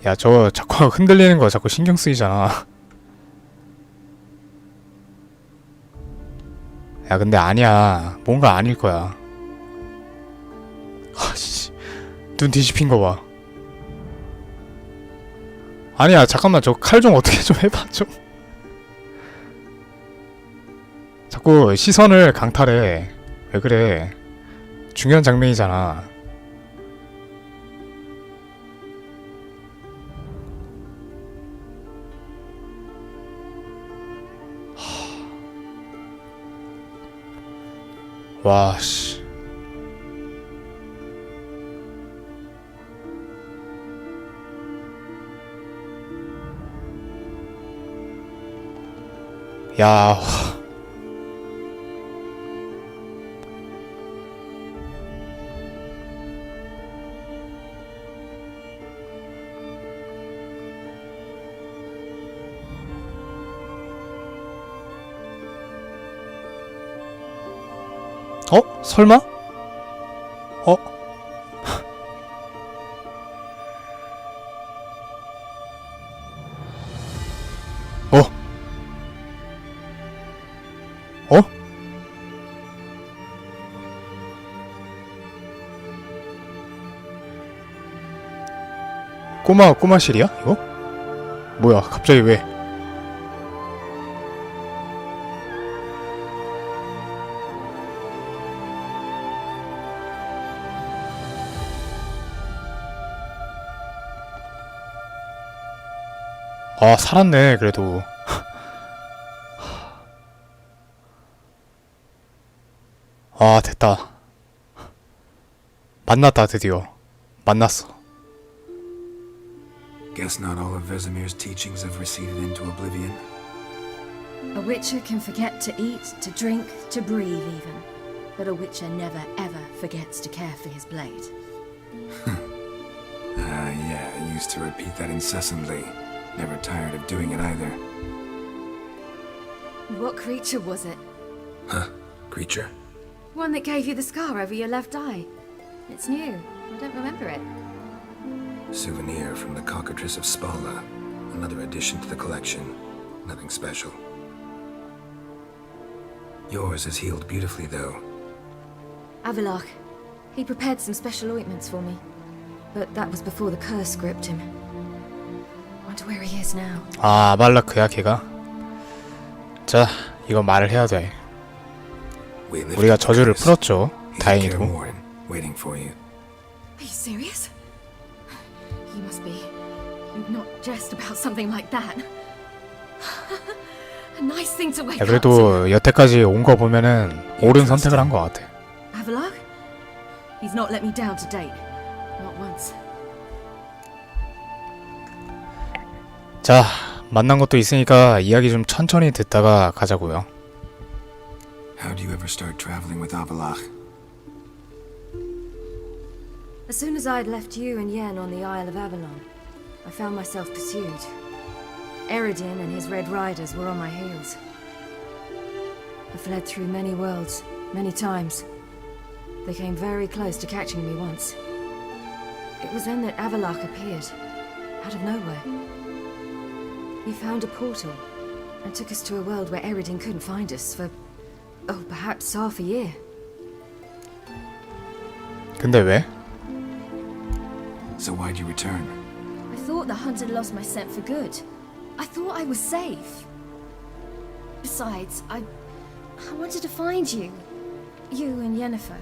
야, 저 자꾸 흔들리는 거 자꾸 신경 쓰이잖아. 야, 근데 아니야. 뭔가 아닐 거야. 아씨, 눈 뒤집힌 거 봐. 아니야, 잠깐만, 저 칼 좀 어떻게 좀 해봐, 좀. 자꾸 시선을 강탈해. 왜 그래? 중요한 장면이잖아. 와, 씨. 야, 어? 설마? 어? 어? 어? 꼬마실이야? 이거? 뭐야, 갑자기 왜? 아, 살았네, 그래도. 아, 됐다. 만났다, 드디어. 만났어. Guess not all of Vesemir's teachings have receded into oblivion. A witcher can forget to eat, to drink, to breathe even. But a witcher never ever forgets to care for his blade. Yeah, I used to repeat that incessantly. Never tired of doing it either. What creature was it? Huh? Creature? One that gave you the scar over your left eye. It's new. I don't remember it. Souvenir from the cockatrice of Spala. Another addition to the collection. Nothing special. Yours is healed beautifully, though. Avalok. He prepared some special ointments for me. But that was before the curse gripped him. Wonder where he is now. 아, 아발라크야, 걔가? 자, 이거 말을 해야 돼. 우리가 저주를 풀었죠. 다행히도. Waiting for you. Are you serious? You must be. You'd not jest about something like that. A nice thing to wake 야, up to. 그래도 여태까지 온 거 보면은 옳은 선택을 한 거 같아. Avalok? He's not let me down to date. Not once. 자, 만난 것도 있으니까 이야기 좀 천천히 듣다가 가자고요. How do you ever start traveling with Avalok? As soon as I'd left you and Yen on the Isle of Avalon, I found myself pursued. Eredin and his Red Riders were on my heels. I fled through many worlds, many times. They came very close to catching me once. It was then that Avalok appeared, out of nowhere. He found a portal and took us to a world where Eredin couldn't find us for, perhaps half a year. 근데 왜? So why'd you return? I thought the hunt had lost my scent for good. I thought I was safe. Besides, I wanted to find you. You and Yennefer.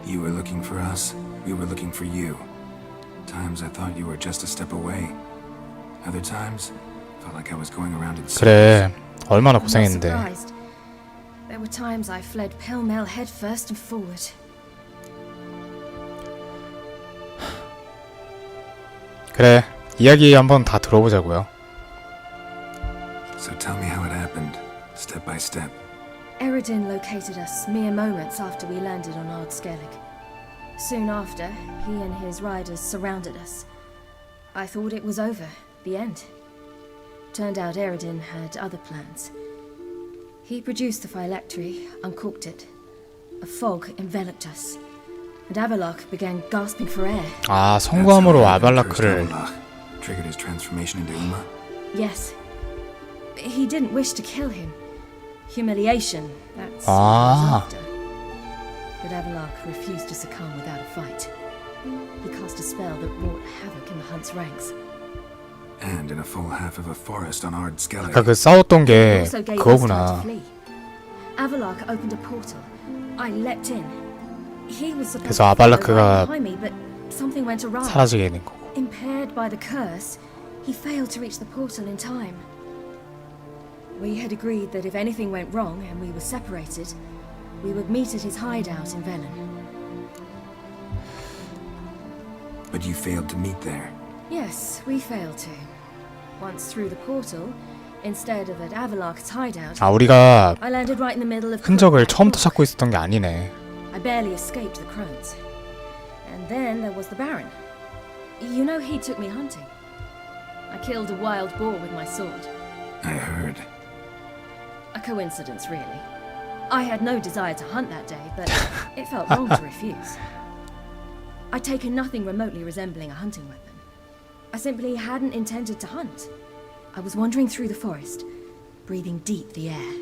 You were looking for us, we were looking for you. Times I thought you were just a step away. Other times, felt like I was going around in circles. 그래, 얼마나 I'm not 고생했는데. surprised. There were times I fled pell-mell head first and forward. 그래, 이야기 한번 다 들어보자고요. So tell me how it happened, step by step. Eredin located us mere moments after we landed on Ardskellig. Soon after, he and his riders surrounded us. I thought it was over, the end. Turned out Eredin had other plans. He produced the phylactery, uncorked it. A fog enveloped us. and Avalok began gasping for air. 아, 성공함으로 That's how the 아발라크를 cursed Avalok triggered his transformation into Uma. Yes. He didn't wish to kill him. Humiliation, that's what he Ah. was after. But Avalok refused to succumb without a fight. He cast a spell that wrought havoc in the hunt's ranks. And in a full half of a forest on Ard Skellig. 아까 그 싸웠던 He 게 also gave us time to 그거구나. flee. Avalok opened a portal. I leapt in. He was supposed 그래서 to follow 아발라크가 right behind me, but something went awry. 사라지게 되는 거고. Impaired by the curse, he failed to reach the portal in time. We had agreed that if anything went wrong and we were separated, we would meet at his hideout in Velen. But you failed to meet there. Yes, we failed to. Once through the portal, instead of at Avalok's hideout, 아, 우리가 I landed right in the middle of 흔적을 Crookback 처음부터 Brook. 찾고 있었던 게 아니네. I barely escaped the crones. And then there was the Baron. You know he took me hunting. I killed a wild boar with my sword. I heard. A coincidence, really. I had no desire to hunt that day, but it felt wrong to refuse. I'd taken nothing remotely resembling a hunting weapon. I simply hadn't intended to hunt. I was wandering through the forest, breathing deep the air.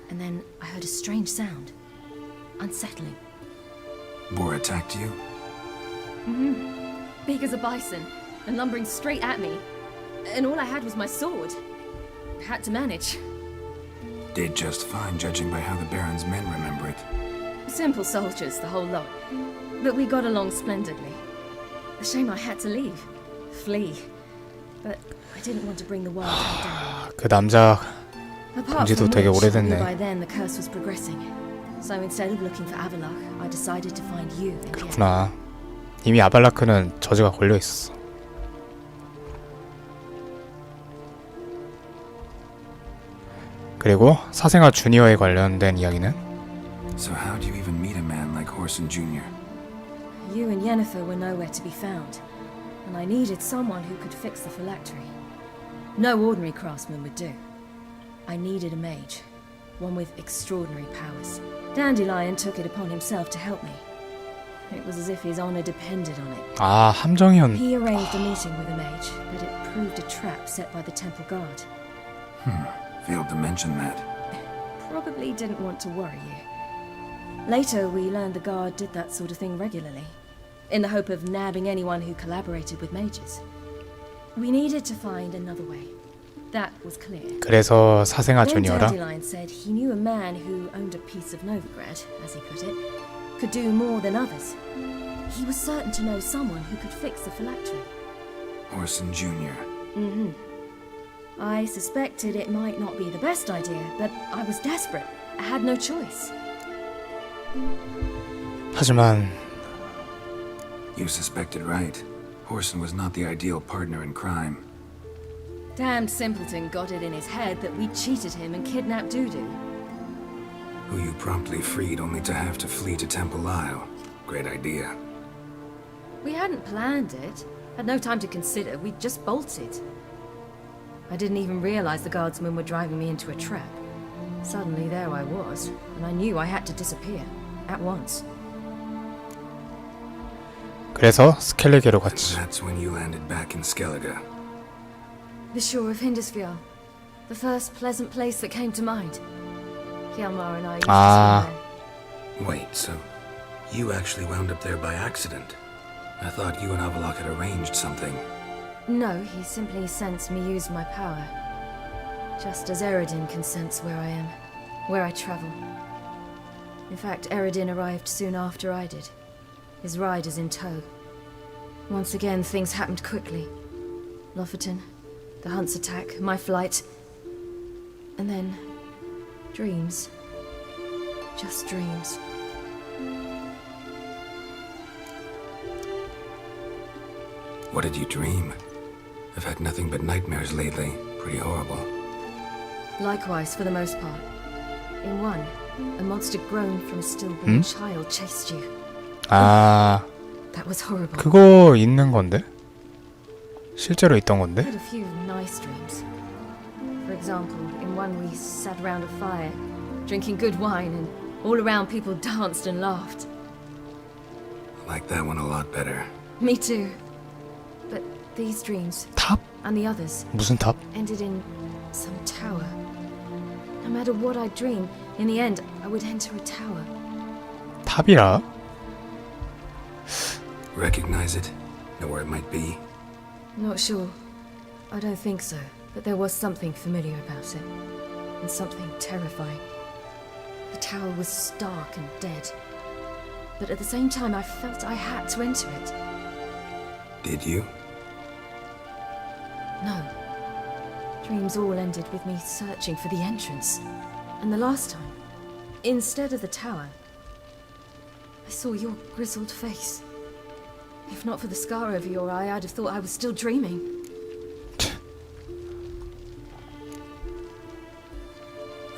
And then I heard a strange sound. Unsettling. Boar attacked you? Big as a bison, and lumbering straight at me. And all I had was my sword. Had to manage. Did just fine, judging by how the Baron's men remember it. Simple soldiers, the whole lot. But we got along splendidly. A shame I had to leave. Flee. But I didn't want to bring the wild hunt down. 그 남자 Apart 본지도 from 되게 which, I knew 오래됐네. by then the curse was progressing. So instead of looking for Avalok, I decided to find you in Yen. 그렇구나. 이미 아발라크는 저주가 걸려 있었어. 그리고 사생아 주니어에 관련된 이야기는 So how do you even meet a man like Horson Jr.? You and Yennefer were nowhere to be found, and I needed someone who could fix the phylactery. No ordinary craftsman would do. I needed a mage, one with extraordinary powers. Dandelion took it upon himself to help me. It was as if his honor depended on it. 아, 함정이었. He arranged a meeting with a mage, but it proved a trap set by the temple guard. Failed to mention that. Probably didn't want to worry you. Later, we learned the guard did that sort of thing regularly, in the hope of nabbing anyone who collaborated with mages. We needed to find another way. That was clear. 그래서 사생아 Then 주니어라. Dandelion said he knew a man who owned a piece of Novigrad, as he put it, could do more than others. He was certain to know someone who could fix the phylactery. Horson Jr. I suspected it might not be the best idea, but I was desperate. I had no choice. 하지만 You suspected right. Horson was not the ideal partner in crime. Damned simpleton got it in his head that we cheated him and kidnapped Dudu. Who you promptly freed only to have to flee to Temple Isle. Great idea. We hadn't planned it. Had no time to consider. We just bolted. I didn't even realize the guardsmen were driving me into a trap. Suddenly there I was, and I knew I had to disappear. At once. 그래서 스켈리게로 갔지. That's when you landed back in Skellige. The shore of Hindisfjord. The first pleasant place that came to mind. Hjalmar and I used Ah. to swim there. Wait, so you actually wound up there by accident? I thought you and Avalok had arranged something. No, he simply sensed me use my power. Just as Eredin can sense where I am, where I travel. In fact, Eredin arrived soon after I did. His riders in tow. Once again, things happened quickly. Lofoten, the hunt's attack, my flight. And then, dreams. Just dreams. What did you dream? I've had nothing but nightmares lately. Pretty horrible. Likewise, for the most part. In one, a monster grown from a stillborn child chased you. 아, That was horrible. 그거 있는 건데? 실제로 있던 I 건데? had a few nice dreams. For example, in one we sat around a fire, drinking good wine, and all around people danced and laughed. I like that one a lot better. Me too. But these dreams, 탑? and the others, 무슨 탑? ended in some tower. No matter what I dream, in the end, I would enter a tower. 탑이라? Recognize it? Know where it might be? Not sure. I don't think so. But there was something familiar about it. And something terrifying. The tower was stark and dead. But at the same time, I felt I had to enter it. Did you? No. Dreams all ended with me searching for the entrance. And the last time, instead of the tower, I saw your grizzled face. If not for the scar over your eye, I'd have thought I was still dreaming.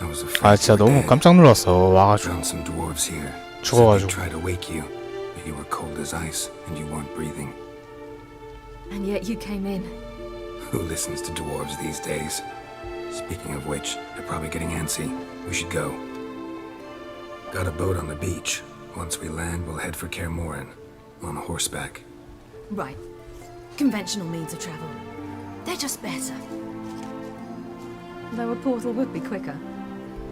I was afraid. 아 진짜 너무 깜짝 놀랐어. 와가지고 Found some dwarves here. 죽어가지고. Tried to wake you, but you were cold as ice and you weren't breathing. And yet you came in. Who listens to dwarves these days? Speaking of which, they're probably getting antsy. We should go. Got a boat on the beach. Once we land, we'll head for Keormohen. On horseback. Right. Conventional means of travel. They're just better. Though a portal would be quicker.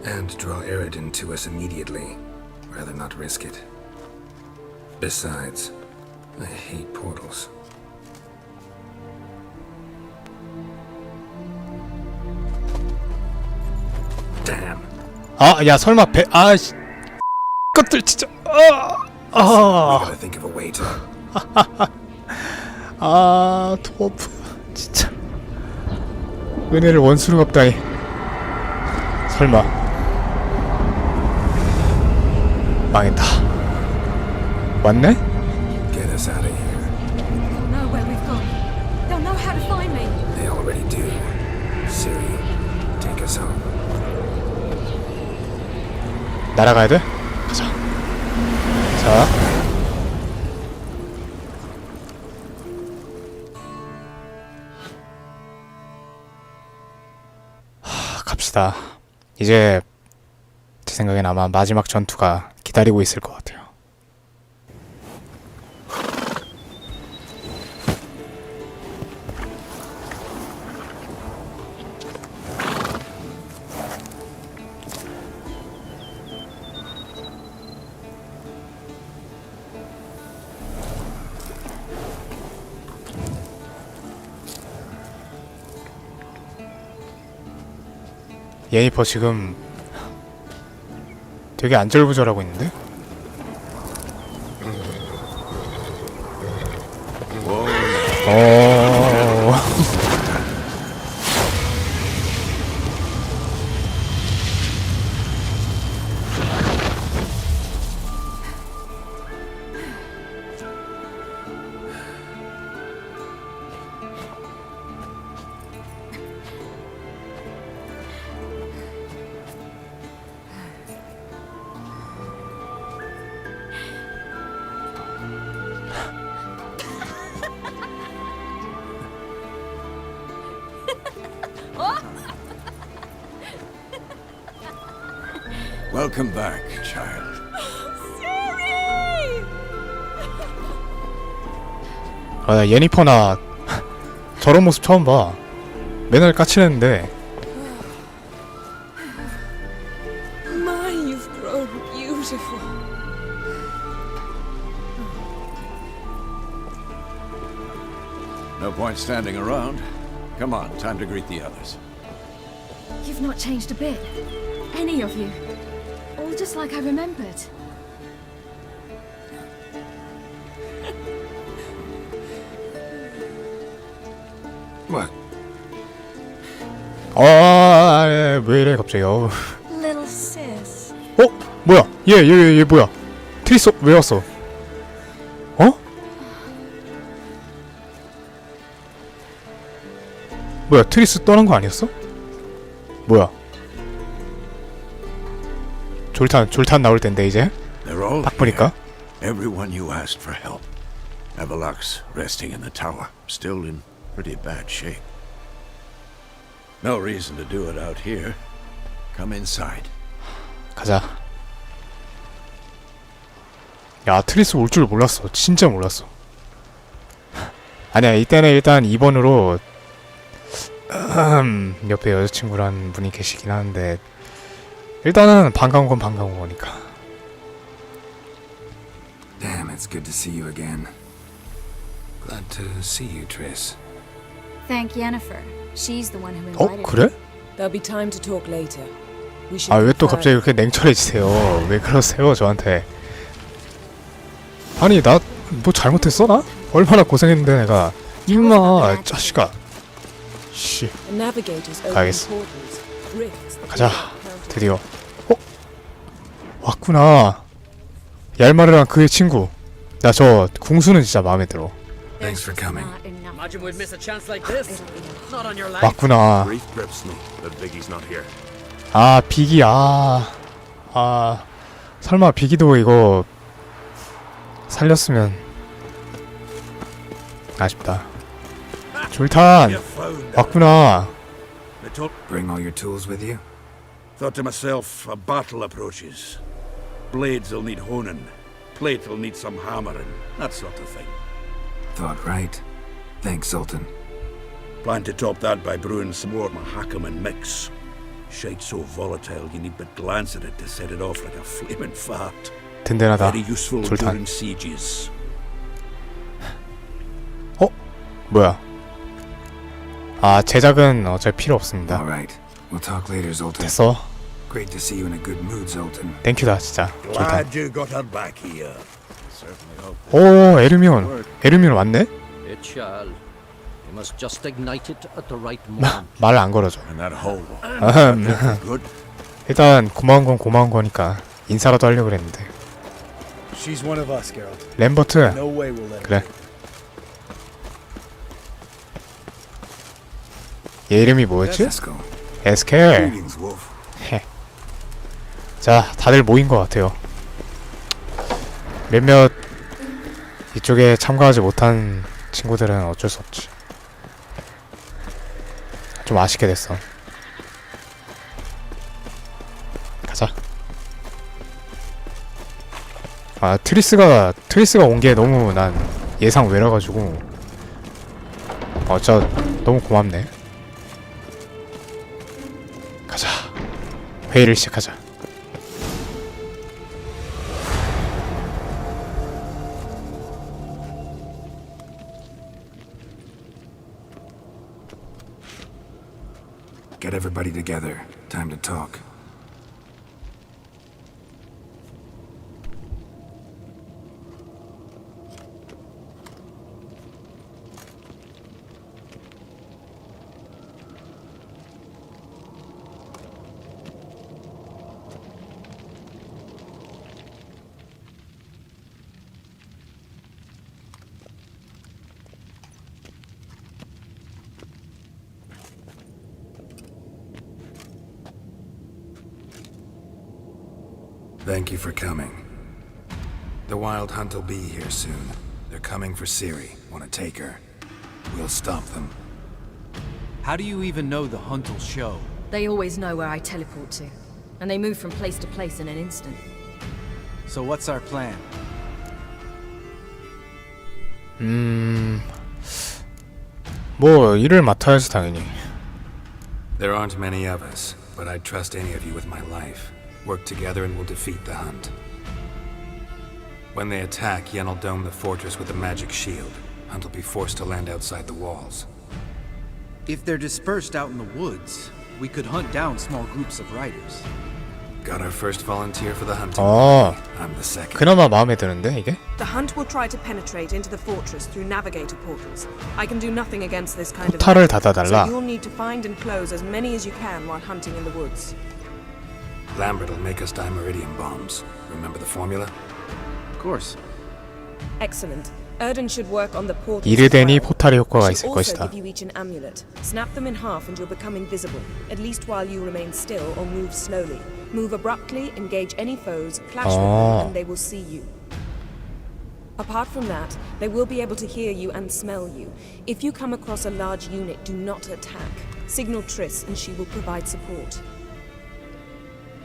And draw Eredin to us immediately. Rather not risk it. Besides, I hate portals. Damn. 아, 야 설마 배 아씨 것들 진짜 We gotta think of a way to. 아 도어프 진짜 은혜를 원수로 갚다니. 설마 망했다. 왔네? Get us out of here. They'll know where we've gone. They'll know how to find me. They already do. Siri, take us home. 날아가야 돼? 가자. 자. 갑시다. 이제 제 생각엔 아마 마지막 전투가 기다리고 있을 것 같아요. 예니퍼 지금 되게 안절부절하고 있는데? Welcome back, child. 아, 나 예니퍼나 저런 모습 처음 봐. 맨날 까칠했는데. My, you've grown beautiful. No point standing around. Come on, time to greet the others. You've not changed a bit. Any of you. All just like I remembered. What? 왜 이래 갑자기. Little sis. 뭐야? 얘 뭐야? 트리스 왜 왔어? 뭐야? 트리스 떠난 거 아니었어? 뭐야? 졸탄 나올 텐데 이제. They're all 딱 보니까. here. Everyone you asked for help. Avalok's resting in the tower, still in pretty bad shape. No reason to do it out here. Come inside. 가자. 야, 트리스 올 줄 몰랐어. 진짜 몰랐어. 아니야, 이때는 일단 2번으로 옆에 여자친구란 분이 계시긴 하는데 일단은 반가운 건 반가운 거니까. Damn, it's good to see you again. Glad to see you, Triss. Thank Yennefer. She's the one who 어? invited 그래? There'll be time to talk later. We should 아, 왜 또 confer. 갑자기 이렇게 냉철해지세요? 왜 그러세요, 저한테? 아니, 나 뭐 잘못했어, 나? 얼마나 고생했는데, 내가. 임마, 자식아. 씨, The navigators open 가야겠어. portals, rifts that 가자. we can't count. 드디어. 어? 왔구나. 얄마르랑 그의 친구. 나 저 궁수는 진짜 마음에 들어. Thanks for coming. Not enough. Imagine we'd miss a chance like this. Not on your life. 왔구나. Grief grips me that Biggie's not here. 아, 비기, 설마 비기도 이거 살렸으면 아쉽다. 졸탄 You found it. 왔구나. I told, Bring all your tools with you? thought to myself, a battle approaches. Blades will need honing. Plate will need some hammering. That sort of thing. Thought right. Thanks, Sultan. Plan to top that by brewing some more Mahakaman mix. Shite so volatile you need but glance at it to set it off like a flaming fart. 든든하다. Very useful 졸탄. during sieges. 뭐야? 아, 제작은 어차피 필요 없습니다. All right. We'll talk later, Zoltan. 됐어. Great to see you in a good mood, Zoltan. 땡큐다 진짜. 졸탄. Glad you got her back here. Certainly hope. 오, 에르미온 왔네? It shall. You must just ignite it at the right moment. 말을 안 걸어줘. And that hole. Good. 일단 고마운 건 고마운 거니까 인사라도 하려고 그랬는데. She's one of us, Geralt. 램버트. No way we'll let her. 그래. 얘 이름이 뭐였지? Esco. 에스켈. Greetings, Wolf. 자, 다들 모인 것 같아요. 몇몇 이쪽에 참가하지 못한 친구들은 어쩔 수 없지. 좀 아쉽게 됐어. 가자. 아, 트리스가 온 게 너무 난 예상 외라가지고 진짜 너무 고맙네. 가자. 회의를 시작하자. Get everybody together. Time to talk. Thank you for coming. The Wild Hunt will be here soon. They're coming for Ciri. Want to take her? We'll stop them. How do you even know the hunt will show? They always know where I teleport to, and they move from place to place in an instant. So what's our plan? 뭐 일을 맡아야지 당연히. There aren't many of us, but I'd trust any of you with my life. Work together and we'll defeat the Hunt. When they attack, Yen will dome the fortress with a magic shield. Hunt will be forced to land outside the walls. If they're dispersed out in the woods, we could hunt down small groups of riders. Got our first volunteer for the hunting. 어, I'm the second. 그나마 마음에 드는데 이게? The Hunt will try to penetrate into the fortress through navigator portals. I can do nothing against this kind of 포탈을 attack, 닫아달라. so you'll need to find and close as many as you can while hunting in the woods. Lambert will make us dimeridium bombs. Remember the formula? Of course. Excellent. Erden should work on the portals. 이르덴이 as well. 포탈의 효과가 I 있을 should also 것이다. give you each an amulet. Snap them in half and you'll become invisible, at least while you remain still or move slowly. Move abruptly, engage any foes, clash with them, and they will see you. Apart from that, they will be able to hear you and smell you. If you come across a large unit, do not attack. Signal Triss and she will provide support.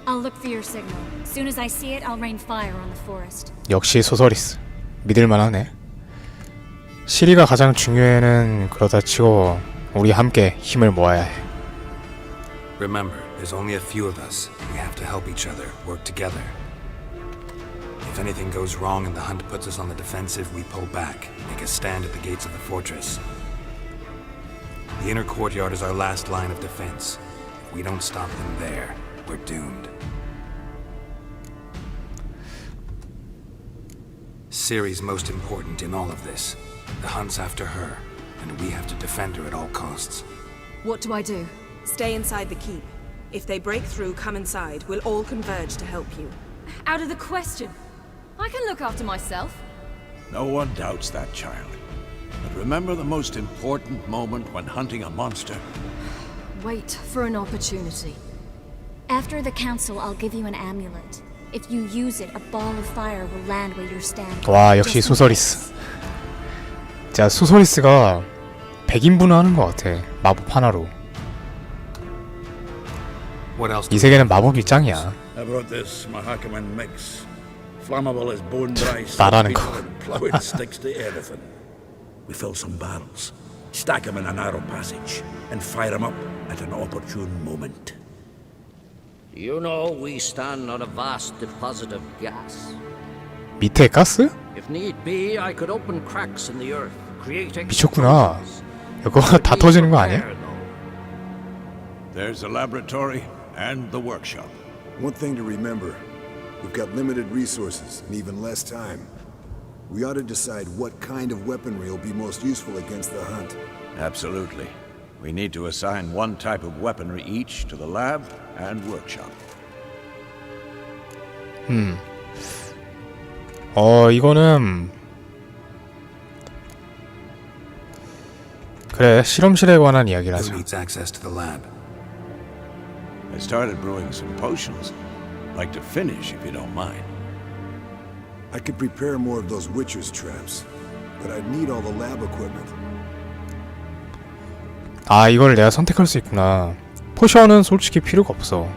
I'll look for your signal. As soon as I see it, I'll rain fire on the forest. 역시 소서리스. 믿을만하네. 시리가 가장 중요해는 그러다 치고 우리 함께 힘을 모아야 해. Remember, there's only a few of us. We have to help each other, work together. If anything goes wrong and the hunt puts us on the defensive, we pull back, make a stand at the gates of the fortress. The inner courtyard is our last line of defense. If we don't stop them there, we're doomed. Ciri's most important in all of this. The hunt's after her, and we have to defend her at all costs. What do I do? Stay inside the keep. If they break through, come inside. We'll all converge to help you. Out of the question. I can look after myself. No one doubts that, child. But remember the most important moment when hunting a monster? Wait for an opportunity. After the council, I'll give you an amulet. If you use it, a ball of fire will land where you're standing. 와, 역시 소서리스. 자, 소서리스가 100인분을 하는 것 같아. 마법 하나로. What else? 이 세계는 마법이 짱이야. I brought this Mahakaman mix. Flammable as bone dry. 말하는 거. Fluid sticks to everything. We fill some barrels, stack them in a narrow passage, and fire them up at an opportune moment. You know, we stand on a vast deposit of gas. 밑에 가스? If need be, I could open cracks in the earth, creating 미쳤구나. 이거 다 터지는 거 아니야? There's the laboratory and the workshop. One thing to remember, we've got limited resources and even less time. We ought to decide what kind of weaponry will be most useful against the hunt. Absolutely. We need to assign one type of weaponry each to the lab and workshop. 이거는 그래, 실험실에 관한 이야기를 Who 하자. needs access to the lab? I started brewing some potions. Like to finish if you don't mind. I could prepare more of those Witcher's traps, but I'd need all the lab equipment. 아, 이거를 내가 선택할 수 있구나. 포션은 솔직히 필요가 없어.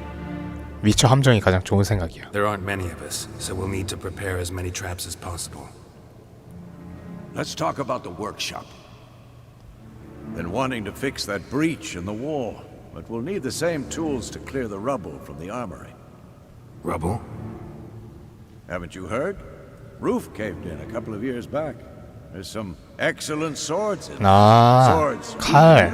위쳐 함정이 가장 좋은 생각이야. There aren't many of us, so we'll need to prepare as many traps as possible. Let's talk about the workshop. Been wanting to fix that breach in the wall, but we'll need the same tools to clear the rubble from the armory. Rubble? Haven't you heard? Roof caved in a couple of years back. There's some excellent swords in 아, swords. 칼.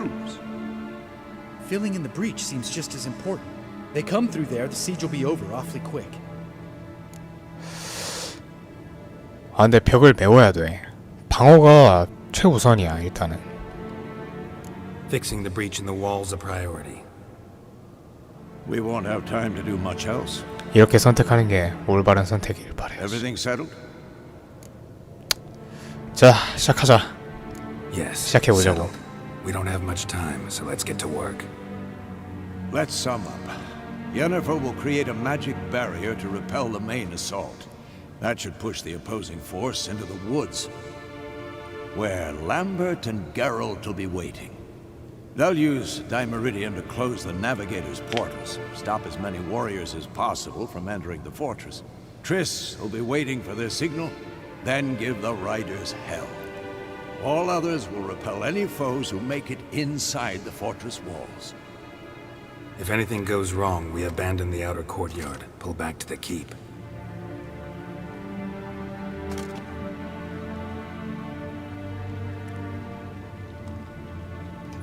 Filling in the breach seems just as important. They come through there, the siege will be over awfully quick. 아, 근데 벽을 메워야 돼. 방어가 최우선이야, 일단은. Fixing the breach in the wall's a priority. We won't have time to do much else. 이렇게 선택하는 게 올바른 선택이길 바래. Everything settled? 자, 시작하자. Yes. 시작해보자고. settled. We don't have much time, so let's get to work. Let's sum up. Yennefer will create a magic barrier to repel the main assault. That should push the opposing force into the woods, where Lambert and Geralt will be waiting. They'll use Dimeridium to close the Navigator's portals, stop as many warriors as possible from entering the fortress. Triss will be waiting for their signal, then give the riders hell. All others will repel any foes who make it inside the fortress walls. If anything goes wrong, we abandon the outer courtyard, pull back to the keep.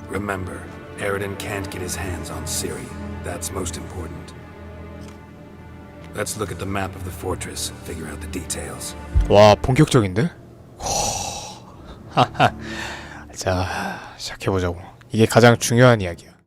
Remember, Eridan can't get his hands on Ciri. That's most important. Let's look at the map of the fortress, figure out the details. 와, 본격적인데? 자, 시작해보자고. 이게 가장 중요한 이야기야.